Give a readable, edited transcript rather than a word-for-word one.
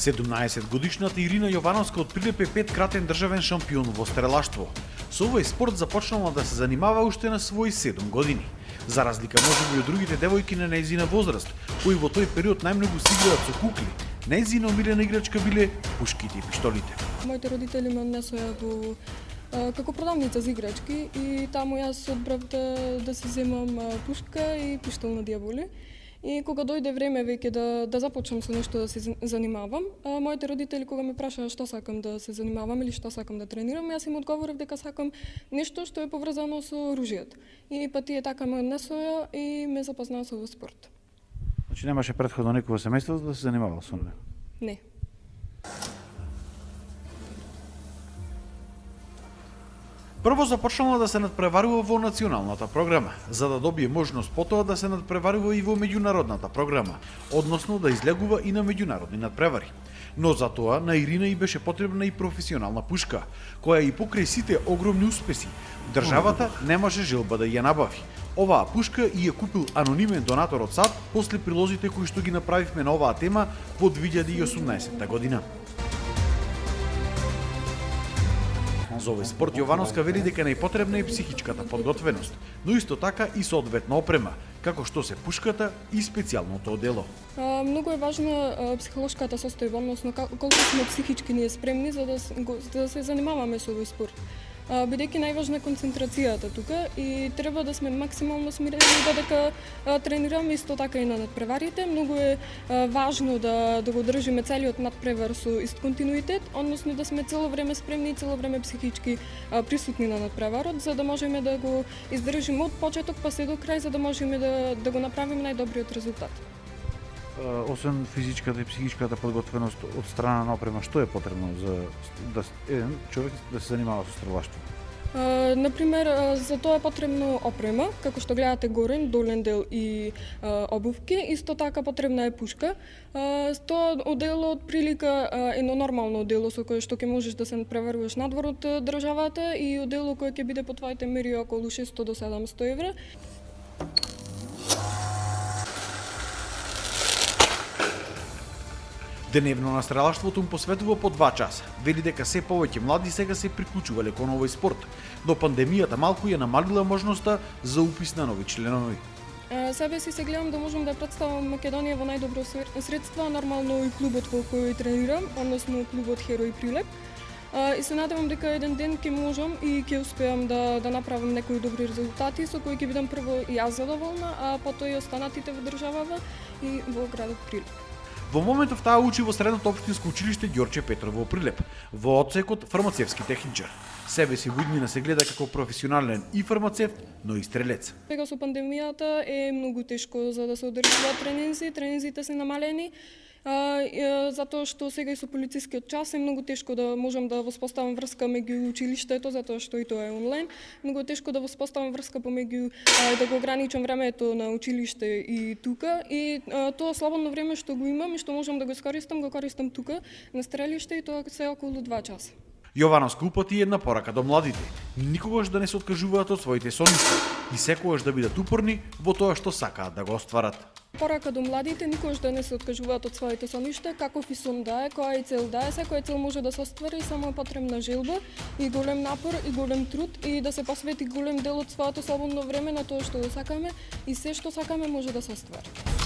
17-годишната Ирина Јовановска од Прилеп е петкратен државен шампион во стрелаштво. Со овој спорт започнала да се занимава уште на своји 7 години. За разлика можеби од другите девојки на нејзина возраст, кои во тој период најмногу си играат со кукли, нејзина омилена играчка биле пушките и пиштолите. Моите родители ме однесоа во како продавница за играчки и таму јас одбрав да се земам пушка и пиштол на дијаволи. И кога дојде време веќе да започнам со нешто да се занимавам, моите родители кога ме прашаа што сакам да се занимавам или што сакам да тренирам, јас им одговорив дека сакам нешто што е поврзано со оружјето. И па тие така ме однесоа и ме запознаа со овој спорт. Значи немаше претходно некој во семејството да се занимавал со него? Не. Прво започнала да се надпреварува во националната програма, за да добие можност потоа да се надпреварува и во меѓународната програма, односно да излегува и на меѓународни надпревари. Но за тоа на Ирина и беше потребна и професионална пушка, која и покрај сите огромни успеси, државата немаше желба да ја набави. Оваа пушка и ја купил анонимен донатор од САД после прилозите кои што ги направивме на оваа тема во 2018 година. За овој спорт Јовановска вели дека најпотребна е психичката подготвеност, но исто така и соодветна опрема, како што се пушката и специјалното одело. Многу е важна психолошката состојба, односно колку сме психички ние спремни за да се занимаваме со овој спорт. Бидејќи најважна е концентрацијата тука и треба да сме максимално смирени додека тренираме, исто така и на надпреварите. Многу е важно да го држиме целиот надпревар со ист континуитет, односно да сме цело време спремни и цело време психички присутни на надпреварот, за да можеме да го издржиме од почеток па се до крај, за да можеме да го направиме најдобриот резултат. Освен физичката и психичката подготвеност од страна на опрема, што е потребно за еден човек да се занимава со стрелаштво? Например, за тоа е потребно опрема, како што гледате горен, долен дел и обувки. Исто така потребна е пушка. Тоа одело од прилика едно нормално одело со кое што ќе можеш да се надпреваруваш надвор од државата и одело кое ќе биде по твоите мери околу 600 до 700 евра. Деневно на стрелаштвото им посветува по 2 часа. Вели дека се повеќе млади сега се приклучувале кон овој спорт, но пандемијата малку ја намалила можноста за упис на нови членови. Себе си се гледам да можам да представам Македонија во најдобро средство, нормално и клубот во кој тренирам, односно клубот Херои Прилеп. И се надевам дека еден ден ќе можам и ќе успеам да направам некои добри резултати со кои ќе бидам прво и јас задоволна, а потоа и останатите во државава и во градот Прилеп. Во моментов таа учи во средното општинско училиште Ѓорче Петрово во Прилеп, во одсекот фармацевски техничар. Себе си во иднина се гледа како професионален и фармацевт, но и стрелец. Сега со пандемијата е многу тешко за да се одржуваат тренинзи, тренинзите се намалени. Затоа што сега и со полицискиот час е многу тешко да можам да воспоставам врска меѓу училиштето, затоа што и тоа е онлайн. Многу е тешко да воспоставам врска помеѓу да го ограничам времето на училиште и тука. И тоа слободно време што го имам и што можам да го користам тука на стрелиште и тоа се околу 2 часа. Јовановска упати една порака до младите. Никогаш да не се откажуваат од своите соништа и секогаш да бидат упорни во тоа што сакаат да го остварат. Порака до младите, никогаш да не се откажуваат од своите соништа, каков и сон да е, која и цел да е, секоја цел може да се оствари, само е потребна желба и голем напор и голем труд и да се посвети голем дел од своето слободно време на тоа што го сакаме и се што сакаме може да се оствари.